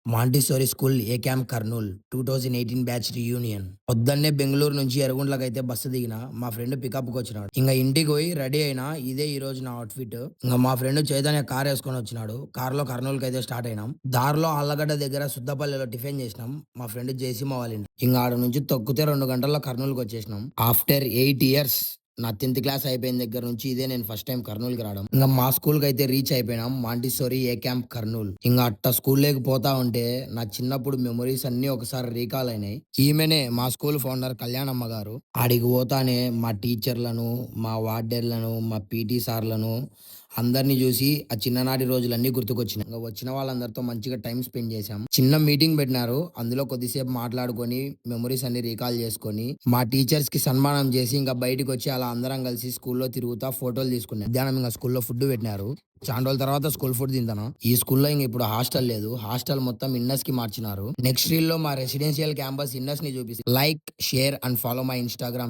Montessori school ఏ camp Kurnool 2018 batch reunion. పొద్దున్నే బెంగుళూరు నుంచి ఎర్రగుంట్లకైతే bus దిగిన. మా ఫ్రెండ్ పికప్కి వచ్చినాడు. ఇంకా ఇంటికి పోయి రెడీ అయినా. ఇదే ఈ రోజు నా అవుట్ఫిట్. ఇంకా మా ఫ్రెండ్ చైతన్య కార్ వేసుకొని వచ్చినాడు. కార్లో కర్నూలుకి అయితే స్టార్ట్ అయినాం. దారిలో ఆళ్ళగడ్డ దగ్గర సుద్దపల్లిలో టిఫిన్ చేసినాం. మా ఫ్రెండ్ జేసీమ వాళ్ళ ఇంటి. ఇంకా ఆడ నుంచి తొక్కితే 2 గంటల్లో కర్నూలుకి వచ్చేసినాం. ఆఫ్టర్ 8 years నా 10th క్లాస్ అయిపోయిన దగ్గర నుంచి ఇదే నేను ఫస్ట్ టైం కర్నూలుకి రావడం. ఇంకా మా స్కూల్కి అయితే రీచ్ అయిపోయినాం. మాంటిసోరీ ఏ క్యాంప్ కర్నూల్. ఇంకా అట్ట స్కూల్ లేకపోతా ఉంటే నా చిన్నప్పుడు మెమొరీస్ అన్ని ఒకసారి రీకాల్ అయినాయి. ఈమెనే మా స్కూల్ ఫౌండర్ కళ్యాణమ్మ గారు. ఆడికి పోతానే మా టీచర్లను, మా వార్డెన్లను, మా పీటీ సార్లను అందరిని చూసి ఆ చిన్ననాటి రోజులన్నీ గుర్తుకొచ్చినాయి. ఇంకా వచ్చిన వాళ్ళందరితో మంచిగా టైం స్పెండ్ చేశాం. చిన్న మీటింగ్ పెట్టినారు. అందులో కొద్దిసేపు మాట్లాడుకొని మెమొరీస్ అన్ని రీకాల్ చేసుకొని మా టీచర్స్ కి సన్మానం చేసి ఇంకా బయటకు వచ్చి అలా అందరం కలిసి స్కూల్లో తిరుగుతా ఫోటోలు తీసుకున్నాం. మధ్యాహ్నం ఇంకా స్కూల్లో ఫుడ్ పెట్టినారు. చాలా రోజుల తర్వాత స్కూల్ ఫుడ్ తింటాను. ఈ స్కూల్లో ఇంక ఇప్పుడు హాస్టల్ లేదు. హాస్టల్ మొత్తం ఇన్నర్స్ కి మార్చినారు. నెక్స్ట్ రీల్ లో మా రెసిడెన్షియల్ క్యాంపస్ ఇన్నర్స్ ని చూపిస్తారు. Like, share and follow my Instagram.